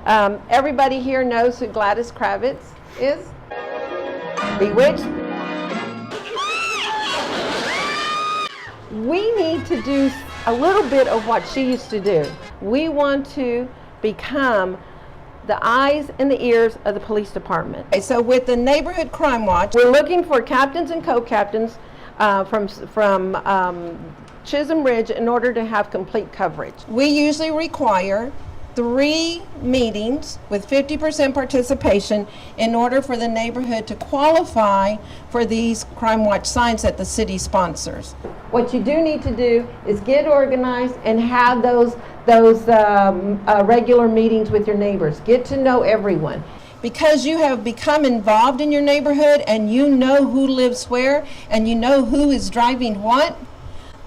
Everybody here knows who Gladys Kravitz is. Bewitched. We need to do a little bit of what she used to do. We want to become the eyes and the ears of the police department. Okay, so with the Neighborhood Crime Watch, we're looking for captains and co-captains from Chisholm Ridge in order to have complete coverage. We usually require 3 meetings with 50% participation in order for the neighborhood to qualify for these Crime Watch signs that the city sponsors. What you do need to do is get organized and have those regular meetings with your neighbors. Get to know everyone. Because you have become involved in your neighborhood and you know who lives where and you know who is driving what,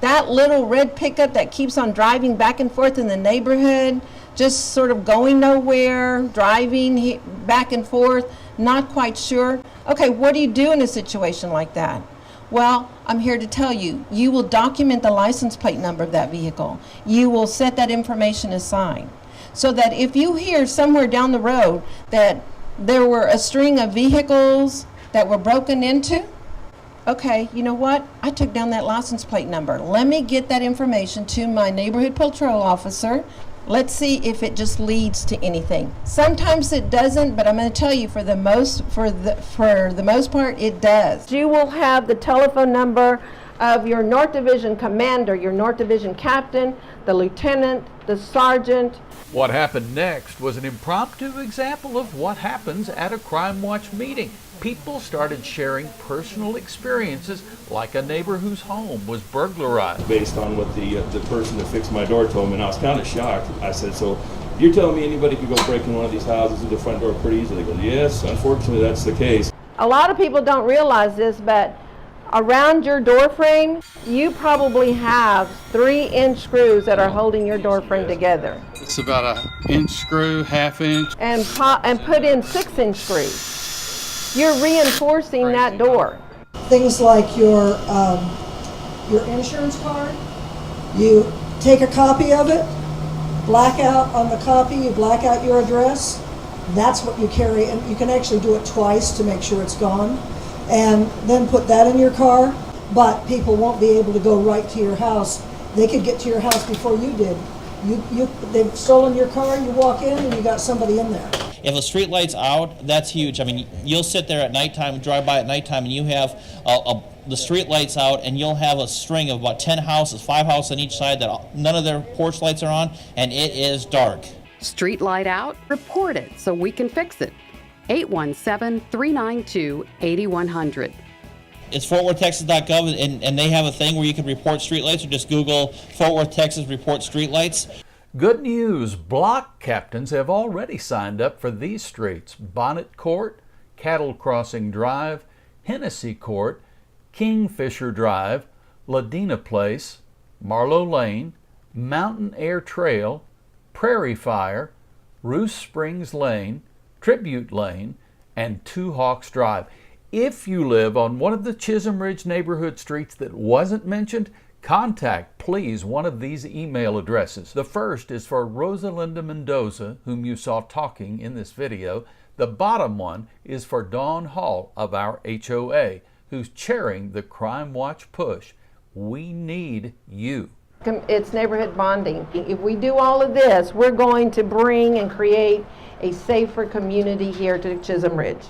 that little red pickup that keeps on driving back and forth in the neighborhood, just sort of going nowhere, driving back and forth, not quite sure. Okay, what do you do in a situation like that? Well, I'm here to tell you, you will document the license plate number of that vehicle. You will set that information aside so that if you hear somewhere down the road that there were a string of vehicles that were broken into, okay, you know what? I took down that license plate number. Let me get that information to my neighborhood patrol officer. Let's see if it just leads to anything. Sometimes it doesn't, but I'm going to tell you for the most part it does. You will have the telephone number of your North Division commander, your North Division captain, the lieutenant, the sergeant. What happened next was an impromptu example of what happens at a Crime Watch meeting. People started sharing personal experiences, like a neighbor whose home was burglarized. Based on what the person that fixed my door told me, and I was kind of shocked. I said, so you're telling me anybody could go break in one of these houses through the front door pretty easily? He goes, yes, unfortunately that's the case. A lot of people don't realize this, but around your door frame, you probably have 3-inch screws that are holding your door frame together. It's about an inch screw, half-inch. And put in 6-inch screws. You're reinforcing that door. Things like your insurance card, you take a copy of it, black out on the copy, you black out your address. That's what you carry, and you can actually do it twice to make sure it's gone. And then put that in your car, but people won't be able to go right to your house. They could get to your house before you did. They've stolen your car, you walk in and you got somebody in there. If the street light's out, that's huge. I mean, you'll sit there at nighttime, drive by at nighttime, and you have the street lights out, and you'll have a string of about 10 houses, 5 houses on each side that none of their porch lights are on, and it is dark. Street light out? Report it so we can fix it. 817-392-8100. It's FortWorthTexas.gov, and they have a thing where you can report streetlights, or just Google Fort Worth, Texas report streetlights. Good news, block captains have already signed up for these streets: Bonnet Court, Cattle Crossing Drive, Hennessy Court, Kingfisher Drive, Ladina Place, Marlowe Lane, Mountain Air Trail, Prairie Fire, Roos Springs Lane, Tribute Lane, and Two Hawks Drive. If you live on one of the Chisholm Ridge neighborhood streets that wasn't mentioned, contact, please, one of these email addresses. The first is for Rosalinda Mendoza, whom you saw talking in this video. The bottom one is for Dawn Hall of our HOA, who's chairing the Crime Watch push. We need you. It's neighborhood bonding. If we do all of this, we're going to bring and create a safer community here to Chisholm Ridge.